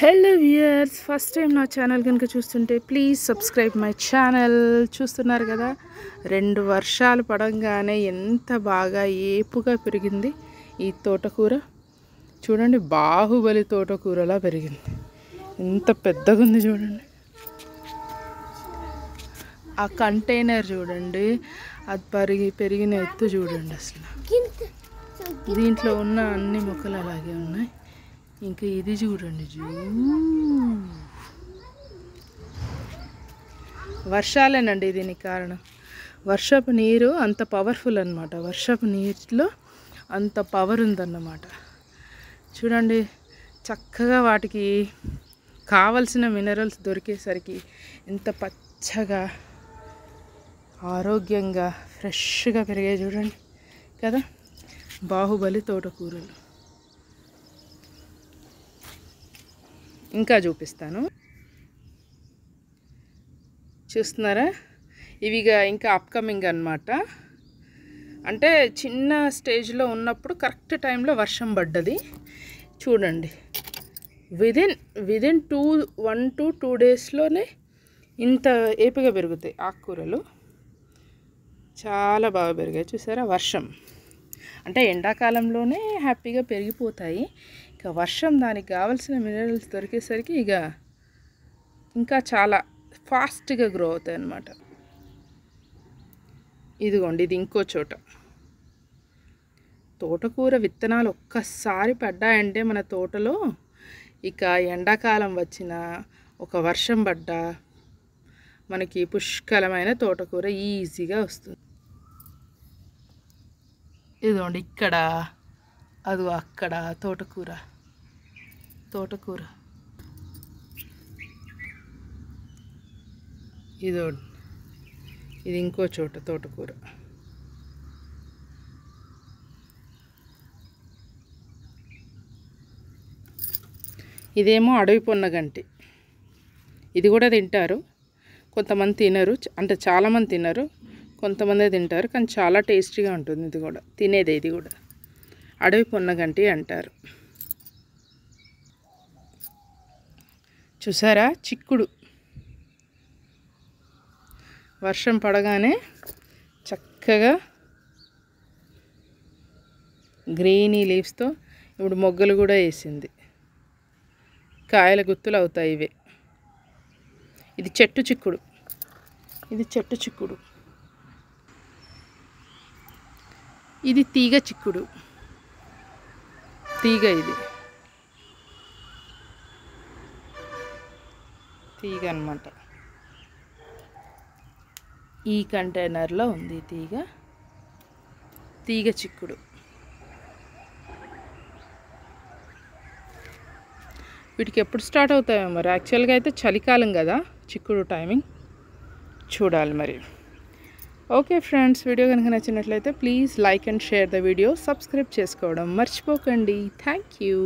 Hello viewers, first time నా channel కనుక చూస్తుంటే ప్లీజ్ సబ్స్క్రైబ్ మై ఛానల్. చూస్తున్నారు కదా, 2 వర్షాలు పడంగానే ఎంత బాగా ఏపుగా పెరిగింది ఈ తోటకూర. చూడండి, బాహుబలి తోటకూరలా పెరిగింది. ఎంత పెద్దగా ఉంది చూడండి. ఆ కంటైనర్ చూడండి, అది పెరిగిన ఎత్తు చూడండి. అసలు దీంట్లో ఉన్న అన్ని మొక్కలు అలాగే ఉన్నాయి. ఇంకా ఇది చూడండి, వర్షాలేనండి దీనికి కారణం. వర్షపు నీరు అంత పవర్ఫుల్ అన్నమాట. వర్షపు నీటిలో అంత పవర్ ఉందన్నమాట. చూడండి, చక్కగా వాటికి కావలసిన మినరల్స్ దొరికేసరికి ఎంత పచ్చగా ఆరోగ్యంగా ఫ్రెష్గా పెరిగాయి చూడండి కదా. బాహుబలి తోటకూరలు ఇంకా చూపిస్తాను. చూస్తున్నారా, ఇవిగా ఇంకా అప్కమింగ్ అన్నమాట. అంటే చిన్న స్టేజ్లో ఉన్నప్పుడు కరెక్ట్ టైంలో వర్షం పడ్డది. చూడండి, విదిన్ 1 to 2 డేస్లోనే ఇంత ఏపుగా పెరుగుతాయి ఆకుకూరలు. చాలా బాగా పెరిగాయి. చూసారా, వర్షం అంటే ఎండాకాలంలోనే హ్యాపీగా పెరిగిపోతాయి. ఇక వర్షం దానికి కావాల్సిన మినరల్స్ దొరికేసరికి ఇంకా చాలా ఫాస్ట్గా గ్రో అవుతాయి అన్నమాట. ఇదిగోండి, ఇది ఇంకో చోట. తోటకూర విత్తనాలు ఒక్కసారి పడ్డాయంటే మన తోటలో ఇక ఎండాకాలం వచ్చినా ఒక వర్షం పడ్డా మనకి పుష్కలమైన తోటకూర ఈజీగా వస్తుంది. ఇదిగోండి, ఇక్కడ అది అక్కడ తోటకూర. ఇదిగోండి, ఇది ఇంకో చోట తోటకూర. ఇదేమో అడవి పొన్నగంటి. ఇది కూడా తింటారు. కొంతమంది తినరు, అంటే చాలామంది తినరు, కొంతమంది తింటారు. కానీ చాలా టేస్టీగా ఉంటుంది. ఇది కూడా తినేదే. ఇది కూడా అడవి పొన్నగంటి అంటారు. చూసారా, చిక్కుడు. వర్షం పడగానే చక్కగా గ్రీనీ లీవ్స్తో ఇప్పుడు మొగ్గలు కూడా వేసింది. కాయల గుత్తులు అవుతాయి ఇవే. ఇది చెట్టు చిక్కుడు. ఇది తీగ చిక్కుడు. ఇది తీగ అన్నమాట. ఈ కంటైనర్లో ఉంది తీగ చిక్కుడు. వీటికి ఎప్పుడు స్టార్ట్ అవుతాయో మరి. యాక్చువల్గా అయితే చలికాలం కదా చిక్కుడు టైమింగ్. చూడాలి మరి. ఓకే ఫ్రెండ్స్, వీడియో కనుక నచ్చినట్లయితే please like and share the video. Subscribe చేసుకోవడం మర్చిపోకండి. Thank you.